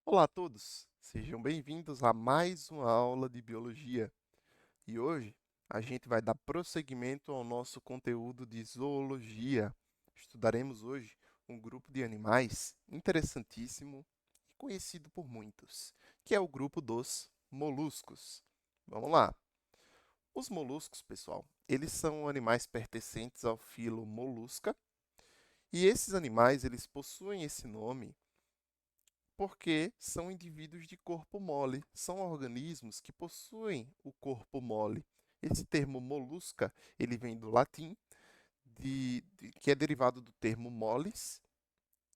Olá a todos, sejam bem-vindos a mais uma aula de biologia. E hoje a gente vai dar prosseguimento ao nosso conteúdo de zoologia. Estudaremos hoje um grupo de animais interessantíssimo e conhecido por muitos, que é o grupo dos moluscos. Vamos lá. Os moluscos, pessoal, eles são animais pertencentes ao filo Mollusca, e esses animais eles possuem esse nome porque são indivíduos de corpo mole, são organismos que possuem o corpo mole. Esse termo molusca, ele vem do latim, que é derivado do termo moles,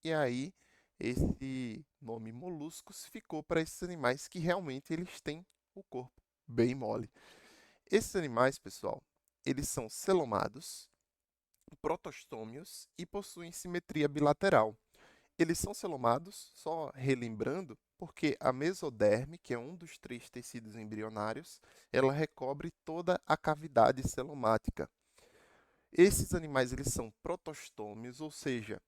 e aí esse nome moluscos ficou para esses animais que realmente eles têm o corpo bem mole. Esses animais, pessoal, eles são celomados, protostômios e possuem simetria bilateral. Eles são celomados, só relembrando, porque a mesoderme, que é um dos três tecidos embrionários, ela recobre toda a cavidade celomática. Esses animais eles são protostômios, ou seja,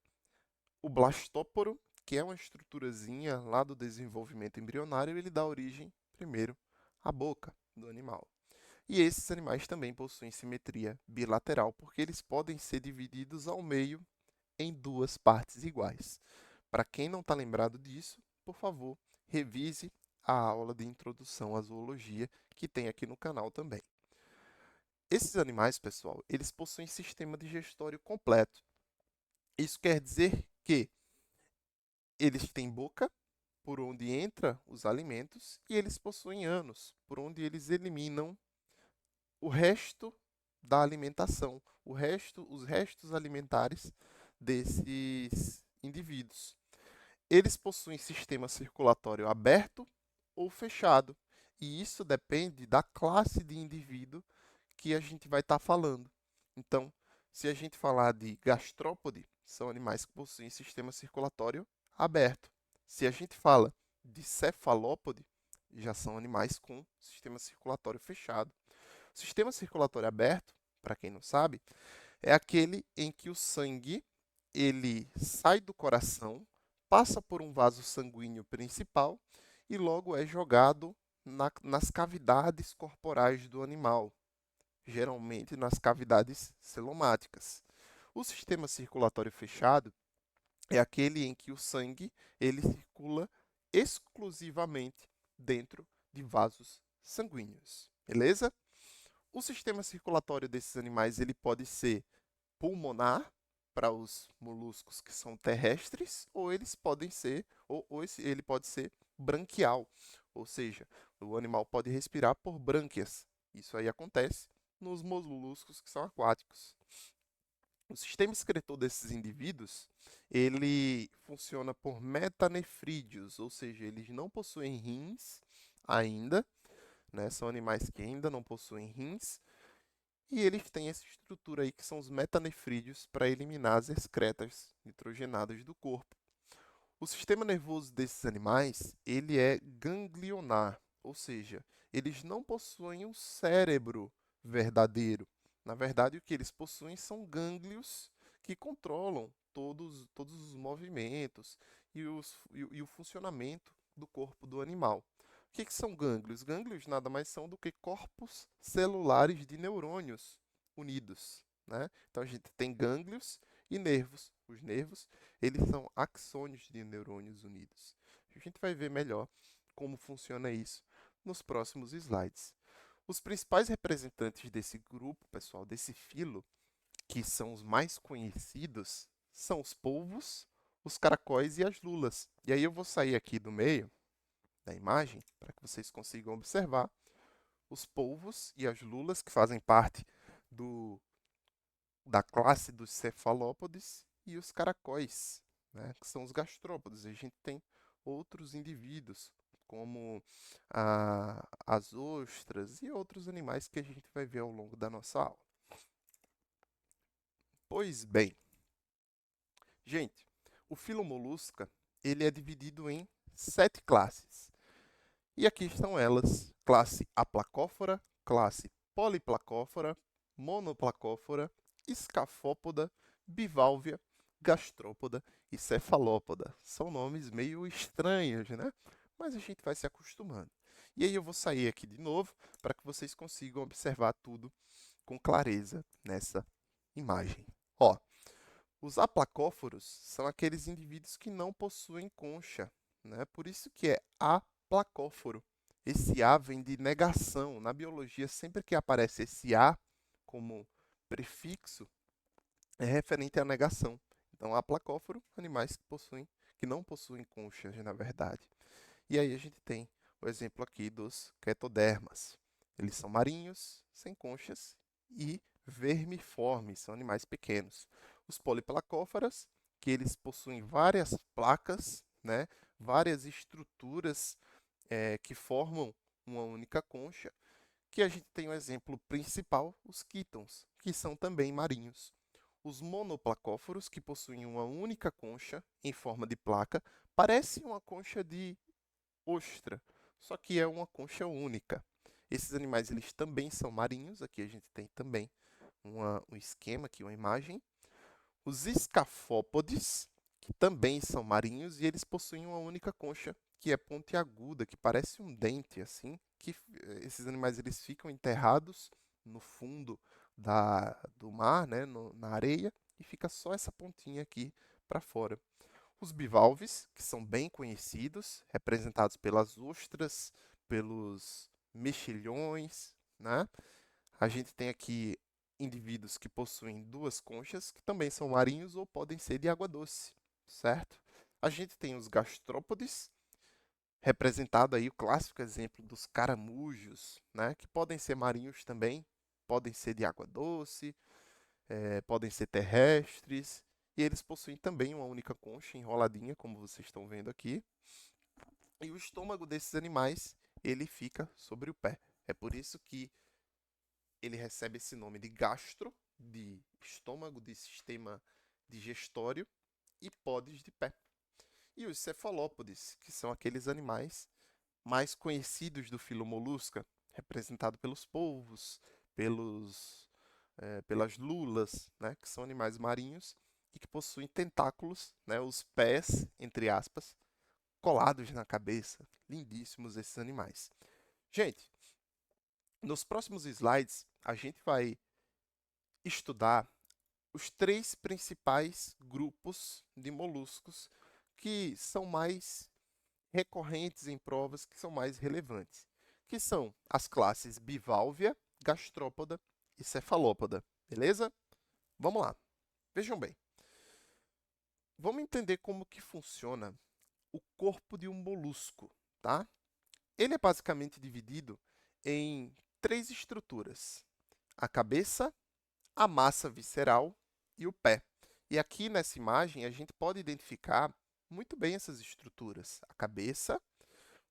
o blastóporo, que é uma estruturazinha lá do desenvolvimento embrionário, ele dá origem, primeiro, à boca do animal. E esses animais também possuem simetria bilateral, porque eles podem ser divididos ao meio em duas partes iguais. Para quem não está lembrado disso, por favor, revise a aula de introdução à zoologia que tem aqui no canal também. Esses animais, pessoal, eles possuem sistema digestório completo. Isso quer dizer que eles têm boca, por onde entra os alimentos, e eles possuem ânus, por onde eles eliminam o resto da alimentação, os restos alimentares desses indivíduos. Eles possuem sistema circulatório aberto ou fechado, e isso depende da classe de indivíduo que a gente vai estar falando. Então, se a gente falar de gastrópode, são animais que possuem sistema circulatório aberto. Se a gente fala de cefalópode, já são animais com sistema circulatório fechado. O sistema circulatório aberto, para quem não sabe, é aquele em que o sangue ele sai do coração, passa por um vaso sanguíneo principal e logo é jogado nas cavidades corporais do animal, geralmente nas cavidades celomáticas. O sistema circulatório fechado é aquele em que o sangue ele circula exclusivamente dentro de vasos sanguíneos. Beleza? O sistema circulatório desses animais ele pode ser pulmonar para os moluscos que são terrestres, ou eles podem ser, ele pode ser branquial, ou seja, o animal pode respirar por brânquias. Isso aí acontece nos moluscos que são aquáticos. O sistema excretor desses indivíduos, ele funciona por metanefrídeos, ou seja, eles não possuem rins ainda, né? São animais que ainda não possuem rins, e eles têm essa estrutura aí que são os metanefrídeos para eliminar as excretas nitrogenadas do corpo. O sistema nervoso desses animais, ele é ganglionar, ou seja, eles não possuem um cérebro verdadeiro. Na verdade, o que eles possuem são gânglios que controlam todos os movimentos e o funcionamento do corpo do animal. O que são gânglios? Gânglios nada mais são do que corpos celulares de neurônios unidos, né? Então a gente tem gânglios e nervos. Os nervos, eles são axônios de neurônios unidos. A gente vai ver melhor como funciona isso nos próximos slides. Os principais representantes desse grupo, pessoal, desse filo, que são os mais conhecidos, são os polvos, os caracóis e as lulas. E aí eu vou sair aqui do meio da imagem para que vocês consigam observar os polvos e as lulas que fazem parte da classe dos cefalópodes e os caracóis, né, que são os gastrópodes. A gente tem outros indivíduos, como as ostras e outros animais que a gente vai ver ao longo da nossa aula. Pois bem, gente, o filo Mollusca ele é dividido em 7 classes. E aqui estão elas: classe Aplacófora, classe Poliplacófora, Monoplacófora, Escafópoda, Biválvia, gastrópoda e cefalópoda. São nomes meio estranhos, né? Mas a gente vai se acostumando. E aí eu vou sair aqui de novo para que vocês consigam observar tudo com clareza nessa imagem. Ó, os aplacóforos são aqueles indivíduos que não possuem concha, né? Por isso que é aplacóforo. Esse A vem de negação. Na biologia, sempre que aparece esse A como prefixo, é referente à negação. Então, aplacóforo, animais que não possuem conchas, na verdade. E aí a gente tem o exemplo aqui dos quetodermas. Eles são marinhos, sem conchas e vermiformes, são animais pequenos. Os poliplacóforas, que eles possuem várias placas, né, várias estruturas que formam uma única concha, que a gente tem o exemplo principal, os quítons, que são também marinhos. Os monoplacóforos, que possuem uma única concha em forma de placa, parece uma concha de ostra, só que é uma concha única. Esses animais eles também são marinhos, aqui a gente tem também um esquema, aqui uma imagem. Os escafópodes, que também são marinhos, e eles possuem uma única concha, que é pontiaguda, que parece um dente, assim, que esses animais eles ficam enterrados no fundo do mar, né, na areia, e fica só essa pontinha aqui para fora. Os bivalves, que são bem conhecidos, representados pelas ostras, pelos mexilhões, né? A gente tem aqui indivíduos que possuem duas conchas, que também são marinhos ou podem ser de água doce, certo? A gente tem os gastrópodes, representado aí o clássico exemplo dos caramujos, né? Que podem ser marinhos também, podem ser de água doce, podem ser terrestres, e eles possuem também uma única concha enroladinha, como vocês estão vendo aqui. E o estômago desses animais, ele fica sobre o pé. É por isso que ele recebe esse nome de gastro, de estômago, de sistema digestório, e podes de pé. E os cefalópodes, que são aqueles animais mais conhecidos do filo Molusca, representado pelos polvos, pelas lulas, né, que são animais marinhos e que possuem tentáculos, né, os pés, entre aspas, colados na cabeça. Lindíssimos esses animais. Gente, nos próximos slides, a gente vai estudar os três principais grupos de moluscos que são mais recorrentes em provas, que são mais relevantes, que são as classes Bivalvia, Gastrópoda e Cefalópoda. Beleza? Vamos lá. Vejam bem. Vamos entender como que funciona o corpo de um molusco, tá? Ele é basicamente dividido em três estruturas: a cabeça, a massa visceral e o pé. E aqui nessa imagem a gente pode identificar muito bem essas estruturas: a cabeça,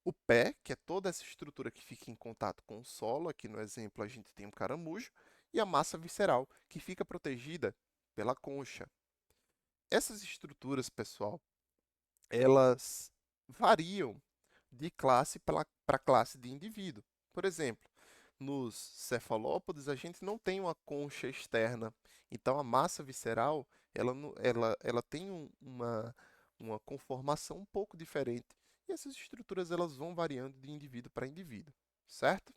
o pé, que é toda essa estrutura que fica em contato com o solo, aqui no exemplo a gente tem um caramujo, e a massa visceral, que fica protegida pela concha. Essas estruturas, pessoal, elas variam de classe para classe de indivíduo. Por exemplo, nos cefalópodes a gente não tem uma concha externa, então a massa visceral ela tem uma conformação um pouco diferente. E essas estruturas elas vão variando de indivíduo para indivíduo, certo?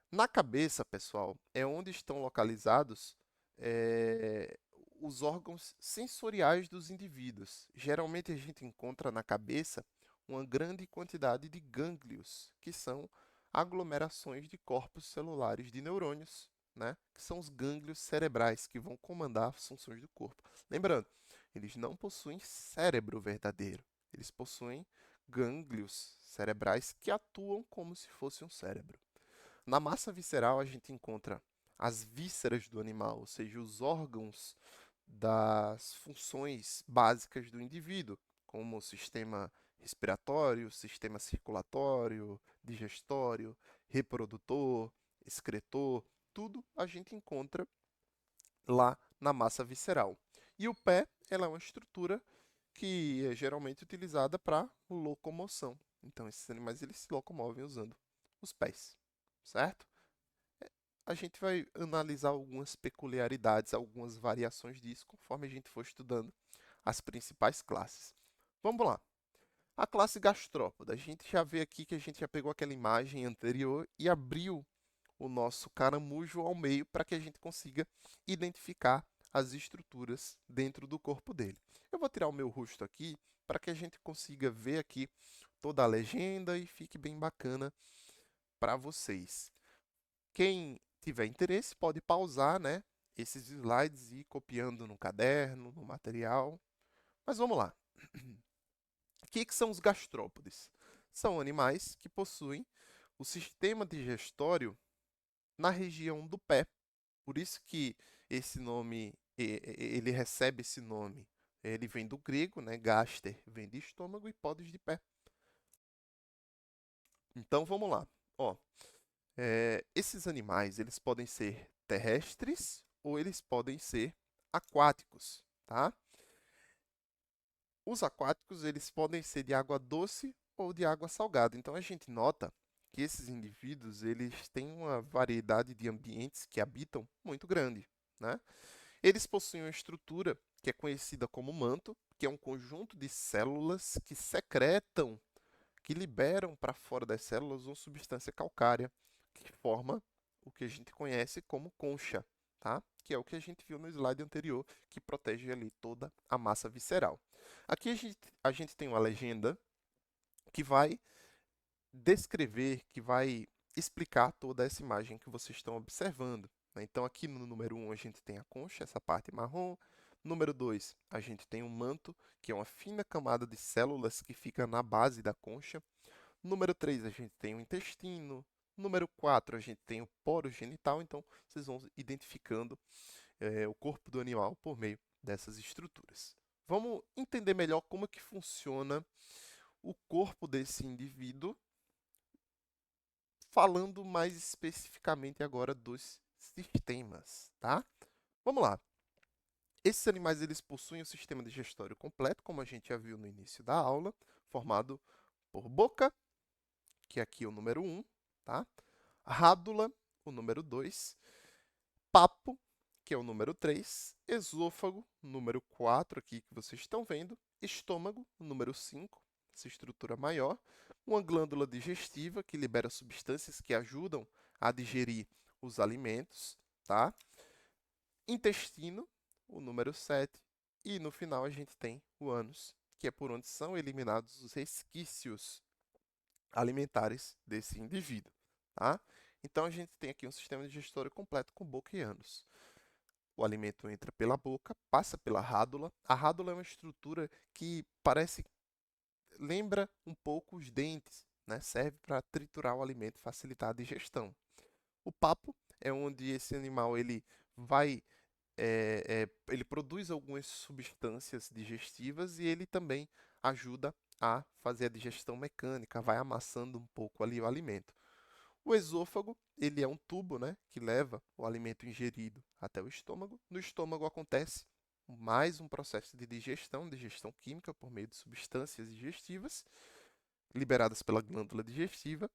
Na cabeça, pessoal, é onde estão localizados eh, os órgãos sensoriais dos indivíduos. Geralmente a gente encontra na cabeça uma grande quantidade de gânglios, que são aglomerações de corpos celulares de neurônios, né? Que são os gânglios cerebrais que vão comandar as funções do corpo. Lembrando, eles não possuem cérebro verdadeiro, eles possuem gânglios cerebrais que atuam como se fosse um cérebro. Na massa visceral, a gente encontra as vísceras do animal, ou seja, os órgãos das funções básicas do indivíduo, como o sistema respiratório, sistema circulatório, digestório, reprodutor, excretor, tudo a gente encontra lá na massa visceral. E o pé, ela é uma estrutura que é geralmente utilizada para locomoção. Então, esses animais eles se locomovem usando os pés, certo? A gente vai analisar algumas peculiaridades, algumas variações disso, conforme a gente for estudando as principais classes. Vamos lá. A classe gastrópoda, a gente já vê aqui que a gente já pegou aquela imagem anterior e abriu o nosso caramujo ao meio para que a gente consiga identificar as estruturas dentro do corpo dele. Eu vou tirar o meu rosto aqui para que a gente consiga ver aqui toda a legenda e fique bem bacana para vocês. Quem tiver interesse pode pausar, né, esses slides e ir copiando no caderno, no material. Mas vamos lá. O que são os gastrópodes? São animais que possuem o sistema digestório na região do pé. Por isso que esse nome, ele recebe esse nome. Ele vem do grego, né? Gaster vem de estômago e podes de pé. Então vamos lá. Ó, esses animais, eles podem ser terrestres ou eles podem ser aquáticos, tá? Os aquáticos, eles podem ser de água doce ou de água salgada. Então a gente nota que esses indivíduos, eles têm uma variedade de ambientes que habitam muito grande, né? Eles possuem uma estrutura que é conhecida como manto, que é um conjunto de células que secretam, que liberam para fora das células uma substância calcária, que forma o que a gente conhece como concha, tá? Que é o que a gente viu no slide anterior, que protege ali toda a massa visceral. Aqui a gente tem uma legenda que vai descrever, que vai explicar toda essa imagem que vocês estão observando, né? Então, aqui no número 1, a gente tem a concha, essa parte marrom. Número 2, a gente tem o manto, que é uma fina camada de células que fica na base da concha. Número 3, a gente tem o intestino. Número 4, a gente tem o poro genital. Então, vocês vão identificando o corpo do animal por meio dessas estruturas. Vamos entender melhor como que funciona o corpo desse indivíduo, falando mais especificamente agora dos sistemas, tá? Vamos lá. Esses animais, eles possuem um sistema digestório completo, como a gente já viu no início da aula, formado por boca, que aqui é o número 1, tá? Rádula, o número 2, papo, que é o número 3, esôfago, número 4 aqui que vocês estão vendo, estômago, número 5, essa estrutura maior, uma glândula digestiva que libera substâncias que ajudam a digerir os alimentos, tá? Intestino, o número 7, e no final a gente tem o ânus, que é por onde são eliminados os resquícios alimentares desse indivíduo, tá? Então a gente tem aqui um sistema digestório completo com boca e ânus. O alimento entra pela boca, passa pela rádula. A rádula é uma estrutura que lembra um pouco os dentes, né? Serve para triturar o alimento e facilitar a digestão. O papo é onde esse animal ele vai ele produz algumas substâncias digestivas e ele também ajuda a fazer a digestão mecânica, vai amassando um pouco ali o alimento. O esôfago, ele é um tubo, né, que leva o alimento ingerido até o estômago. No estômago acontece mais um processo de digestão, digestão química por meio de substâncias digestivas liberadas pela glândula digestiva.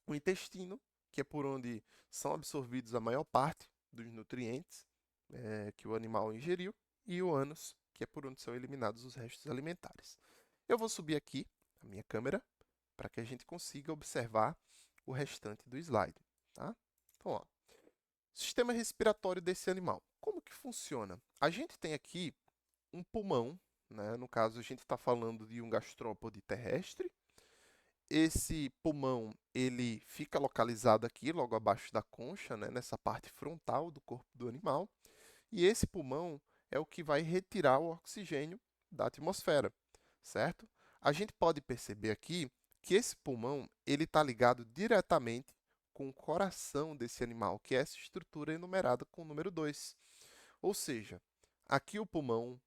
O intestino, que é por onde são absorvidos a maior parte dos nutrientes que o animal ingeriu. E o ânus, que é por onde são eliminados os restos alimentares. Eu vou subir aqui a minha câmera para que a gente consiga observar o restante do slide, tá? Então, ó, sistema respiratório desse animal. Como que funciona? A gente tem aqui um pulmão, né? No caso, a gente está falando de um gastrópode terrestre. Esse pulmão, ele fica localizado aqui, logo abaixo da concha, né? Nessa parte frontal do corpo do animal. E esse pulmão é o que vai retirar o oxigênio da atmosfera, certo? A gente pode perceber aqui que esse pulmão ele está ligado diretamente com o coração desse animal, que é essa estrutura enumerada com o número 2. Ou seja, aqui o pulmão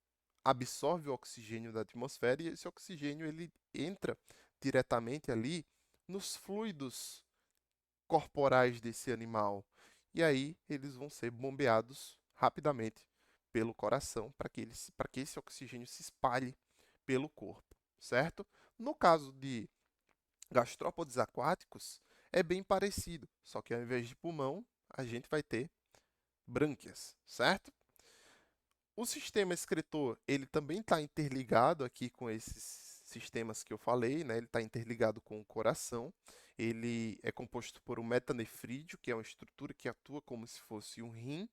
absorve o oxigênio da atmosfera e esse oxigênio ele entra diretamente ali nos fluidos corporais desse animal. E aí eles vão ser bombeados rapidamente pelo coração para que esse oxigênio se espalhe pelo corpo, certo? No caso de gastrópodes aquáticos, é bem parecido, só que ao invés de pulmão, a gente vai ter brânquias, certo? O sistema excretor, ele também está interligado aqui com esses sistemas que eu falei, né? Ele está interligado com o coração. Ele é composto por um metanefrídeo, que é uma estrutura que atua como se fosse um rim,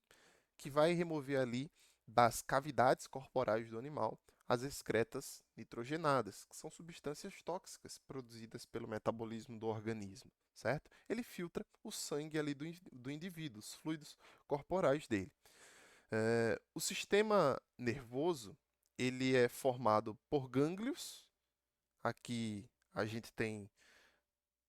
que vai remover ali das cavidades corporais do animal as excretas nitrogenadas, que são substâncias tóxicas produzidas pelo metabolismo do organismo, certo? Ele filtra o sangue ali do indivíduo, os fluidos corporais dele. O sistema nervoso, ele é formado por gânglios. Aqui a gente tem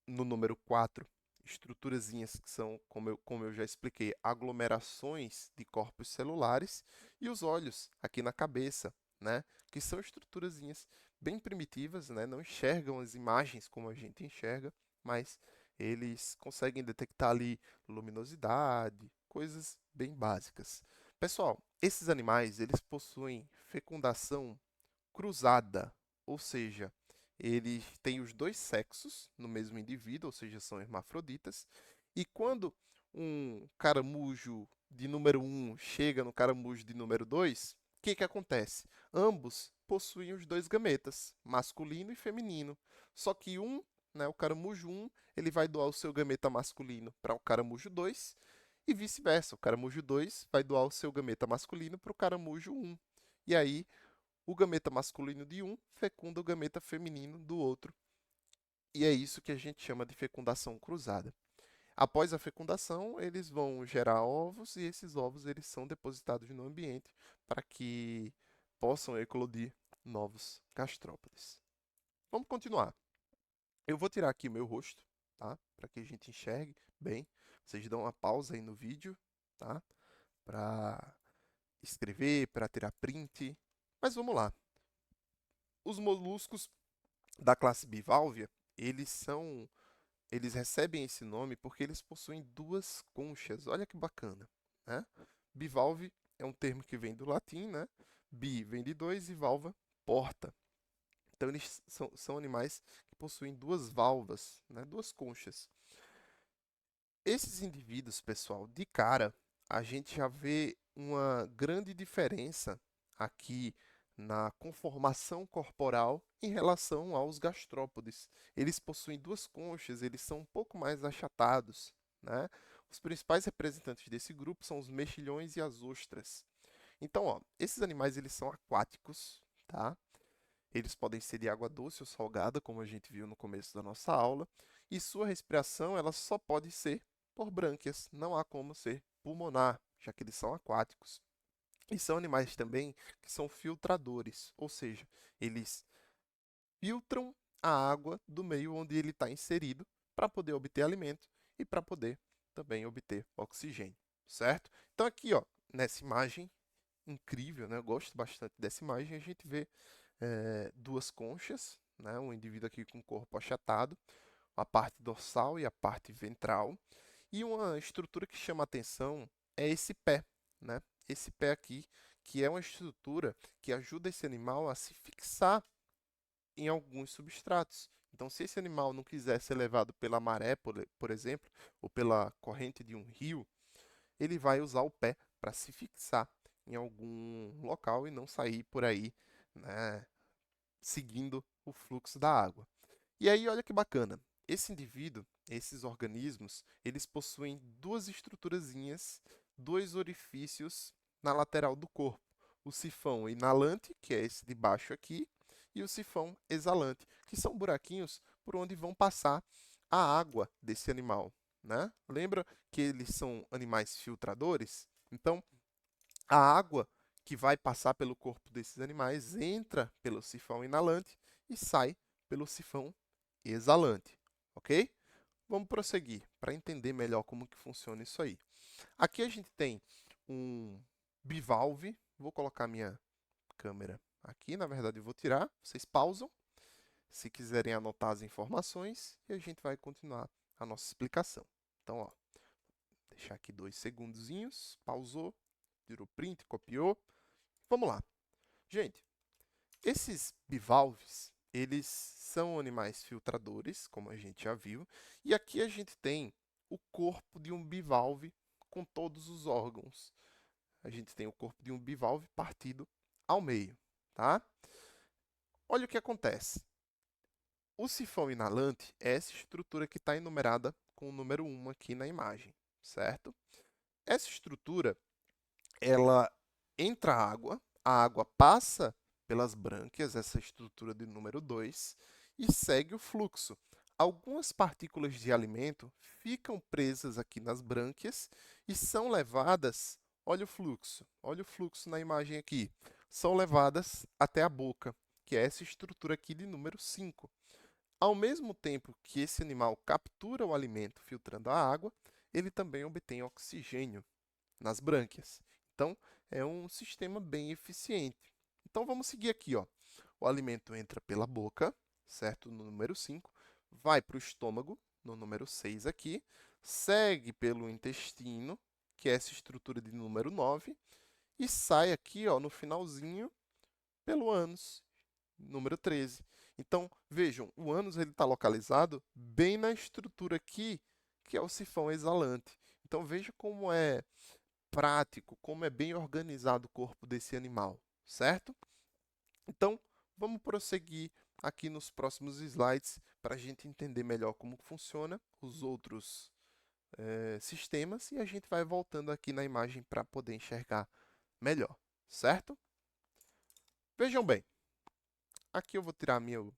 no número 4 estruturazinhas que são, como eu já expliquei, aglomerações de corpos celulares, e os olhos aqui na cabeça, né, que são estruturazinhas bem primitivas, né, não enxergam as imagens como a gente enxerga, mas eles conseguem detectar ali luminosidade, coisas bem básicas. Pessoal, esses animais, eles possuem fecundação cruzada, ou seja, eles têm os dois sexos no mesmo indivíduo, ou seja, são hermafroditas. E quando um caramujo de número 1 chega no caramujo de número 2, o que acontece? Ambos possuem os dois gametas, masculino e feminino. Só que né, o caramujo 1, ele vai doar o seu gameta masculino para o caramujo 2, e vice-versa. O caramujo 2 vai doar o seu gameta masculino para o caramujo 1. E aí, o gameta masculino de um fecunda o gameta feminino do outro. E é isso que a gente chama de fecundação cruzada. Após a fecundação, eles vão gerar ovos, e esses ovos eles são depositados no ambiente para que possam eclodir novos gastrópodes. Vamos continuar. Eu vou tirar aqui o meu rosto, tá? Para que a gente enxergue bem. Vocês dão uma pausa aí no vídeo, tá? Para escrever, para tirar print. Mas vamos lá. Os moluscos da classe Bivalvia, eles recebem esse nome porque eles possuem duas conchas. Olha que bacana, né? Bivalve é um termo que vem do latim, né? Bi vem de dois e valva, porta. Então eles são animais que possuem duas valvas, né? Duas conchas. Esses indivíduos, pessoal, de cara, a gente já vê uma grande diferença aqui na conformação corporal em relação aos gastrópodes. Eles possuem duas conchas, eles são um pouco mais achatados, né? Os principais representantes desse grupo são os mexilhões e as ostras. Então, ó, esses animais eles são aquáticos, tá? Eles podem ser de água doce ou salgada, como a gente viu no começo da nossa aula, e sua respiração ela só pode ser por brânquias, não há como ser pulmonar, já que eles são aquáticos. E são animais também que são filtradores, ou seja, eles filtram a água do meio onde ele está inserido para poder obter alimento e para poder também obter oxigênio, certo? Então aqui, ó, nessa imagem incrível, né? Eu gosto bastante dessa imagem. A gente vê duas conchas, né? Um indivíduo aqui com o corpo achatado, a parte dorsal e a parte ventral. E uma estrutura que chama a atenção é esse pé, né? Esse pé aqui, que é uma estrutura que ajuda esse animal a se fixar em alguns substratos. Então, se esse animal não quiser ser levado pela maré, por exemplo, ou pela corrente de um rio, ele vai usar o pé para se fixar em algum local e não sair por aí, né, seguindo o fluxo da água. E aí, olha que bacana. Esse indivíduo, esses organismos, eles possuem duas estruturazinhas, dois orifícios na lateral do corpo. O sifão inalante, que é esse de baixo aqui, e o sifão exalante, que são buraquinhos por onde vão passar a água desse animal, né? Lembra que eles são animais filtradores? Então, a água que vai passar pelo corpo desses animais entra pelo sifão inalante e sai pelo sifão exalante, ok? Vamos prosseguir para entender melhor como que funciona isso aí. Aqui a gente tem um bivalve. Vou colocar minha câmera aqui, na verdade eu vou tirar. Vocês pausam se quiserem anotar as informações e a gente vai continuar a nossa explicação. Então, ó, deixar aqui 2 segundinhos, pausou, tirou print, copiou. Vamos lá. Gente, esses bivalves, eles são animais filtradores, como a gente já viu, e aqui a gente tem o corpo de um bivalve com todos os órgãos. a gente tem o corpo de um bivalve partido ao meio, tá? Olha o que acontece. O sifão inalante é essa estrutura que está enumerada com o número 1 aqui na imagem, certo? Essa estrutura, ela entra a água passa pelas brânquias, essa estrutura de número 2, e segue o fluxo. Algumas partículas de alimento ficam presas aqui nas brânquias e são levadas, olha o fluxo na imagem aqui, são levadas até a boca, que é essa estrutura aqui de número 5. Ao mesmo tempo que esse animal captura o alimento filtrando a água, ele também obtém oxigênio nas brânquias. Então, é um sistema bem eficiente. Então, vamos seguir aqui, ó. O alimento entra pela boca, certo? No número 5, vai para o estômago, no número 6 aqui, segue pelo intestino, que é essa estrutura de número 9, e sai aqui, ó, no finalzinho, pelo ânus, número 13. Então, vejam, o ânus está localizado bem na estrutura aqui, que é o sifão exalante. Então, veja como é prático, como é bem organizado o corpo desse animal, certo? Então, vamos prosseguir aqui nos próximos slides para a gente entender melhor como funciona os outros sistemas e a gente vai voltando aqui na imagem para poder enxergar melhor, certo? Vejam bem, aqui eu vou tirar minha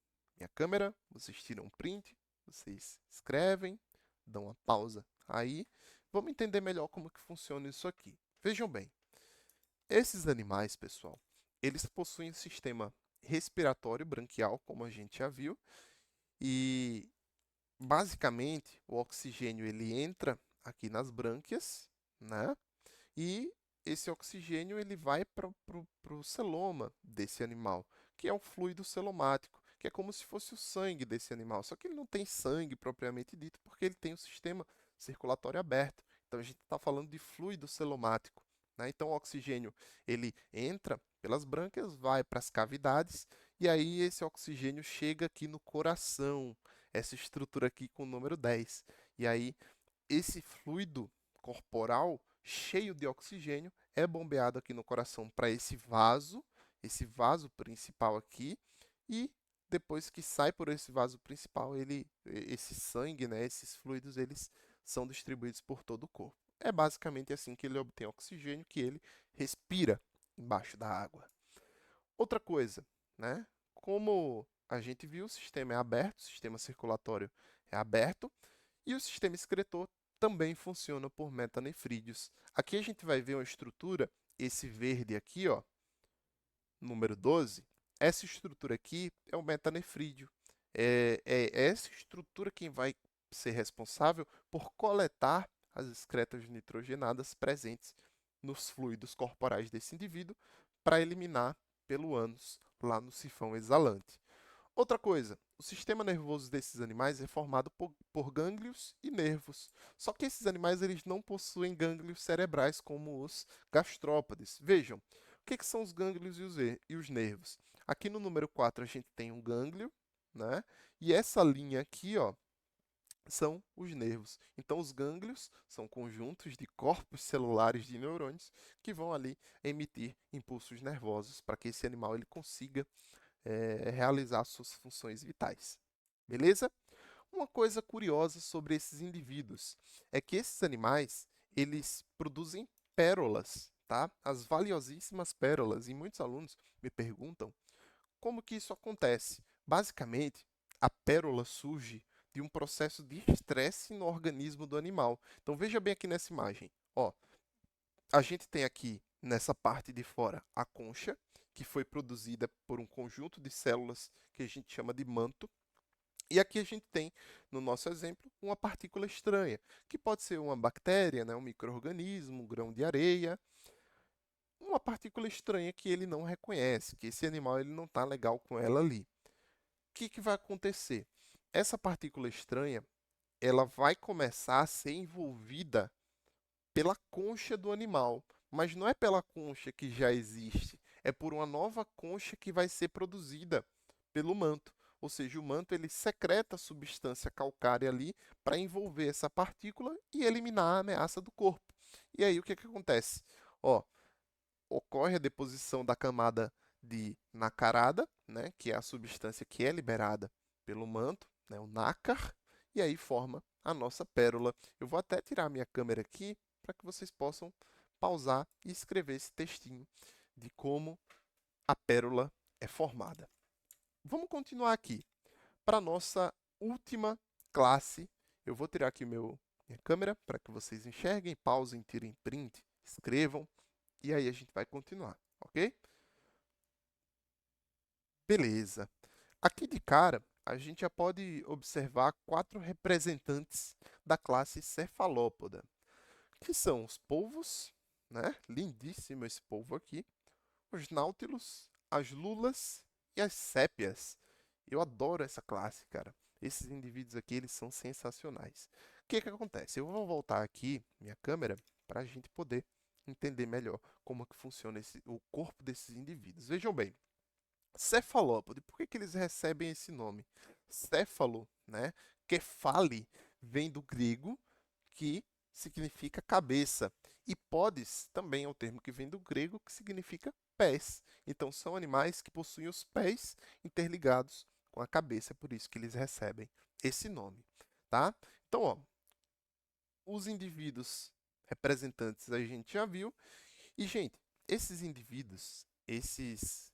câmera, vocês tiram um print, vocês escrevem, dão uma pausa aí. Vamos entender melhor como que funciona isso aqui. Vejam bem, esses animais, pessoal, eles possuem um sistema respiratório branquial, como a gente já viu, e basicamente o oxigênio ele entra aqui nas brânquias, né? E esse oxigênio ele vai para o celoma desse animal, que é um fluido celomático, que é como se fosse o sangue desse animal. Só que ele não tem sangue propriamente dito, porque ele tem o sistema circulatório aberto. Então a gente está falando de fluido celomático, né? Então o oxigênio ele entra pelas brânquias, vai para as cavidades, e aí esse oxigênio chega aqui no coração, essa estrutura aqui com o número 10. E aí esse fluido corporal cheio de oxigênio é bombeado aqui no coração para esse vaso principal aqui, e depois que sai por esse vaso principal, esse sangue, né, esses fluidos, eles são distribuídos por todo o corpo. É basicamente assim que ele obtém oxigênio, que ele respira embaixo da água. Outra coisa, né? Como a gente viu, o sistema é aberto, o sistema circulatório é aberto, e o sistema excretor também funciona por metanefrídeos. Aqui a gente vai ver uma estrutura, esse verde aqui, ó, número 12, essa estrutura aqui é o metanefrídeo. É essa estrutura quem vai ser responsável por coletar as excretas nitrogenadas presentes nos fluidos corporais desse indivíduo para eliminar pelo ânus lá no sifão exalante. Outra coisa, o sistema nervoso desses animais é formado por gânglios e nervos. Só que esses animais eles não possuem gânglios cerebrais como os gastrópodes. Vejam, o que são os gânglios e os nervos? Aqui no número 4 a gente tem um gânglio, né? E essa linha aqui, ó, são os nervos. Então, os gânglios são conjuntos de corpos celulares de neurônios que vão ali emitir impulsos nervosos para que esse animal ele consiga realizar suas funções vitais. Beleza? Uma coisa curiosa sobre esses indivíduos é que esses animais, eles produzem pérolas, tá? As valiosíssimas pérolas. E muitos alunos me perguntam como que isso acontece. Basicamente, a pérola surge de um processo de estresse no organismo do animal. Então veja bem aqui nessa imagem. Ó, a gente tem aqui nessa parte de fora a concha, que foi produzida por um conjunto de células que a gente chama de manto. E aqui a gente tem, no nosso exemplo, uma partícula estranha, que pode ser uma bactéria, né, um micro-organismo, um grão de areia, uma partícula estranha que ele não reconhece, que esse animal ele não está legal com ela ali. O que vai acontecer? Essa partícula estranha, ela vai começar a ser envolvida pela concha do animal, mas não é pela concha que já existe, é por uma nova concha que vai ser produzida pelo manto. Ou seja, o manto ele secreta a substância calcária ali para envolver essa partícula e eliminar a ameaça do corpo. E aí o que acontece? Ó, ocorre a deposição da camada de nacarada, né, que é a substância que é liberada pelo manto, né, o nácar, e aí forma a nossa pérola. Eu vou até tirar a minha câmera aqui para que vocês possam pausar e escrever esse textinho de como a pérola é formada. Vamos continuar aqui. Para a nossa última classe, eu vou tirar aqui minha câmera para que vocês enxerguem, pausem, tirem print, escrevam, e aí a gente vai continuar, ok? Beleza. Aqui de cara, a gente já pode observar 4 representantes da classe cefalópoda, que são os polvos, né? Lindíssimo esse polvo aqui, os náutilos, as lulas e as sépias. Eu adoro essa classe, cara. Esses indivíduos aqui, eles são sensacionais. O que que acontece? Eu vou voltar aqui minha câmera para a gente poder entender melhor como que funciona o corpo desses indivíduos. Vejam bem, cefalópode, por que que eles recebem esse nome? Céfalo, né? Kefali vem do grego, que significa cabeça. E podes também é um termo que vem do grego, que significa pés. Então, são animais que possuem os pés interligados com a cabeça, é por isso que eles recebem esse nome, tá? Então, ó, os indivíduos representantes a gente já viu. E, gente, esses indivíduos, esses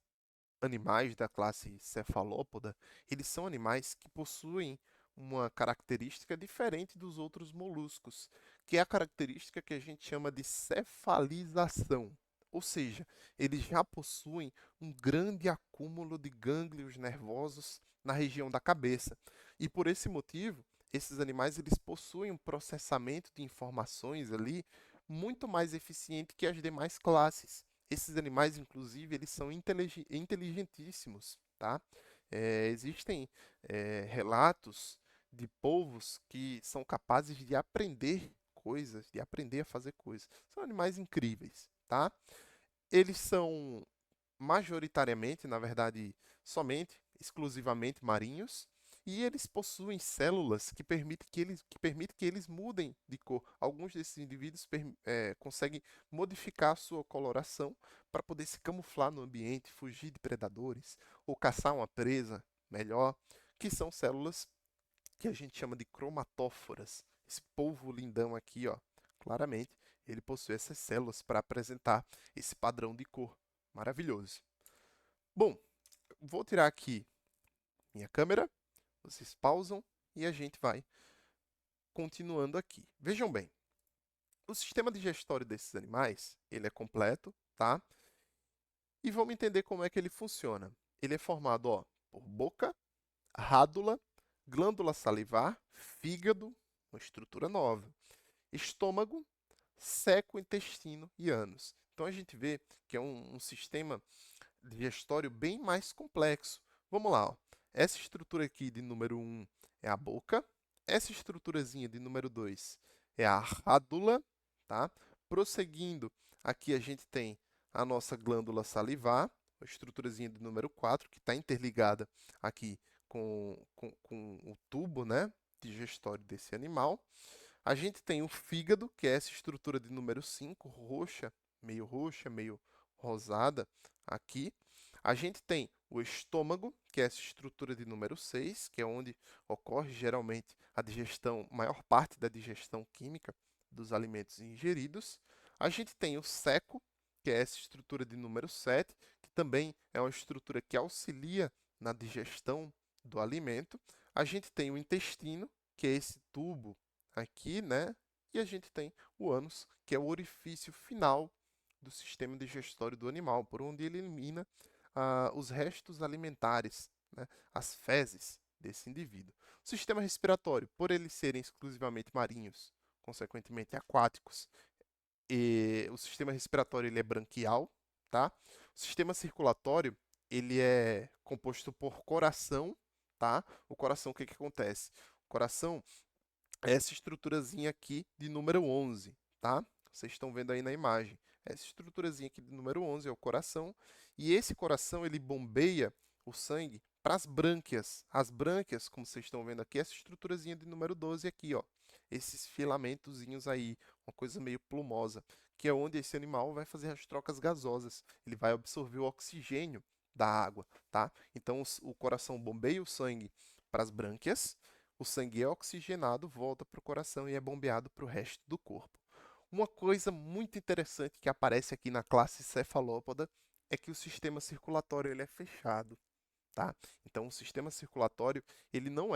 animais da classe cefalópoda, eles são animais que possuem uma característica diferente dos outros moluscos, que é a característica que a gente chama de cefalização. Ou seja, eles já possuem um grande acúmulo de gânglios nervosos na região da cabeça. E por esse motivo, esses animais eles possuem um processamento de informações ali muito mais eficiente que as demais classes. Esses animais, inclusive, eles são inteligentíssimos, tá? Existem relatos de polvos que são capazes de aprender coisas, de aprender a fazer coisas. São animais incríveis, tá? Eles são majoritariamente, na verdade, somente, exclusivamente marinhos, e eles possuem células que permitem que eles mudem de cor. Alguns desses indivíduos conseguem modificar a sua coloração para poder se camuflar no ambiente, fugir de predadores ou caçar uma presa melhor, que são células que a gente chama de cromatóforas. Esse polvo lindão aqui, ó, claramente, ele possui essas células para apresentar esse padrão de cor. Maravilhoso. Bom, vou tirar aqui minha câmera, vocês pausam e a gente vai continuando aqui. Vejam bem, o sistema digestório desses animais, ele é completo, tá? E vamos entender como é que ele funciona. Ele é formado, ó, por boca, rádula, glândula salivar, fígado, uma estrutura nova, estômago, seco, intestino e ânus. Então a gente vê que é um sistema digestório bem mais complexo. Vamos lá, ó. Essa estrutura aqui de número 1 é a boca, essa estruturazinha de número 2 é a rádula, tá? Prosseguindo, aqui a gente tem a nossa glândula salivar, a estruturazinha de número 4, que está interligada aqui com o tubo, né, digestório desse animal. A gente tem o fígado, que é essa estrutura de número 5, roxa, meio rosada aqui. A gente tem o estômago, que é essa estrutura de número 6, que é onde ocorre geralmente a digestão, maior parte da digestão química dos alimentos ingeridos. A gente tem o seco, que é essa estrutura de número 7, que também é uma estrutura que auxilia na digestão do alimento. A gente tem o intestino, que é esse tubo aqui, né? E a gente tem o ânus, que é o orifício final do sistema digestório do animal, por onde ele elimina os restos alimentares, né? As fezes desse indivíduo. O sistema respiratório, por eles serem exclusivamente marinhos, consequentemente aquáticos, e o sistema respiratório ele é branquial, tá? O sistema circulatório ele é composto por coração, tá? O coração, o que que acontece? O coração é essa estruturazinha aqui de número 11, tá? Vocês estão vendo aí na imagem. Essa estruturazinha aqui de número 11 é o coração, e esse coração ele bombeia o sangue para as brânquias. As brânquias, como vocês estão vendo aqui, essa estruturazinha de número 12 aqui, ó. Esses filamentozinhos aí, uma coisa meio plumosa, que é onde esse animal vai fazer as trocas gasosas. Ele vai absorver o oxigênio da água, tá? Então o coração bombeia o sangue para as brânquias, o sangue é oxigenado, volta para o coração e é bombeado para o resto do corpo. Uma coisa muito interessante que aparece aqui na classe cefalópoda é que o sistema circulatório ele é fechado, tá? Então o sistema circulatório ele não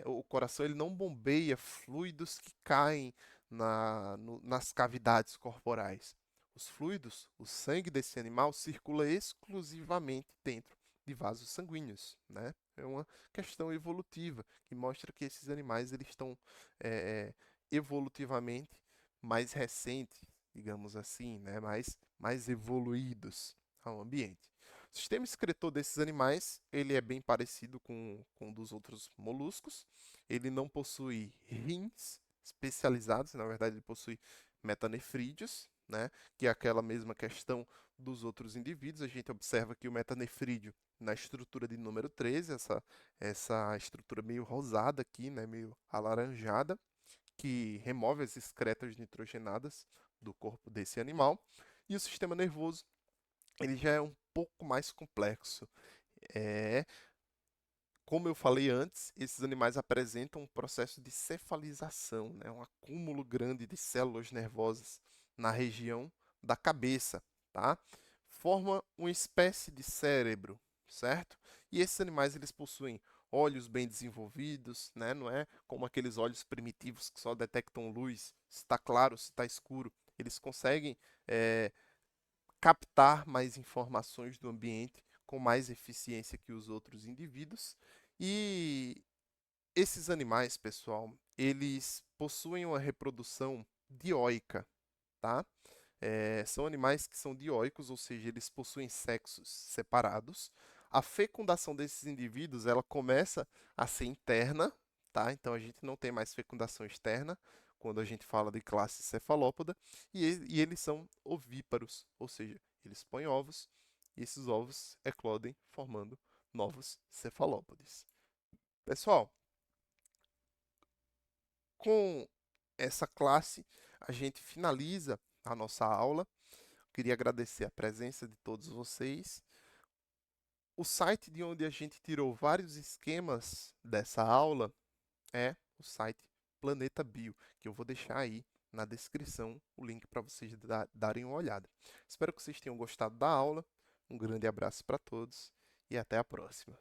o coração ele não bombeia fluidos que caem nas cavidades corporais. Os fluidos, o sangue desse animal circula exclusivamente dentro de vasos sanguíneos, né? É uma questão evolutiva que mostra que esses animais eles estão evolutivamente mais recentes, digamos assim, né? Mais evoluídos ao ambiente. O sistema excretor desses animais, ele é bem parecido com o dos outros moluscos. Ele não possui rins especializados, na verdade ele possui metanefrídeos, né? Que é aquela mesma questão dos outros indivíduos. A gente observa que o metanefrídeo na estrutura de número 13, essa estrutura meio rosada aqui, né? Meio alaranjada, que remove as excretas nitrogenadas do corpo desse animal. E o sistema nervoso ele já é um pouco mais complexo. É, como eu falei antes, esses animais apresentam um processo de cefalização, né? Um acúmulo grande de células nervosas na região da cabeça, tá? Forma uma espécie de cérebro, certo? E esses animais eles possuem olhos bem desenvolvidos, né? Não é como aqueles olhos primitivos que só detectam luz, se está claro, se está escuro. Eles conseguem captar mais informações do ambiente com mais eficiência que os outros indivíduos. E esses animais, pessoal, eles possuem uma reprodução dioica, tá? São animais que são dioicos, ou seja, eles possuem sexos separados. A fecundação desses indivíduos, ela começa a ser interna, tá? Então a gente não tem mais fecundação externa quando a gente fala de classe cefalópoda, e eles são ovíparos, ou seja, eles põem ovos e esses ovos eclodem formando novos cefalópodes. Pessoal, com essa classe a gente finaliza a nossa aula. Queria agradecer a presença de todos vocês. O site de onde a gente tirou vários esquemas dessa aula é o site Planeta Bio, que eu vou deixar aí na descrição o link para vocês darem uma olhada. Espero que vocês tenham gostado da aula. Um grande abraço para todos e até a próxima.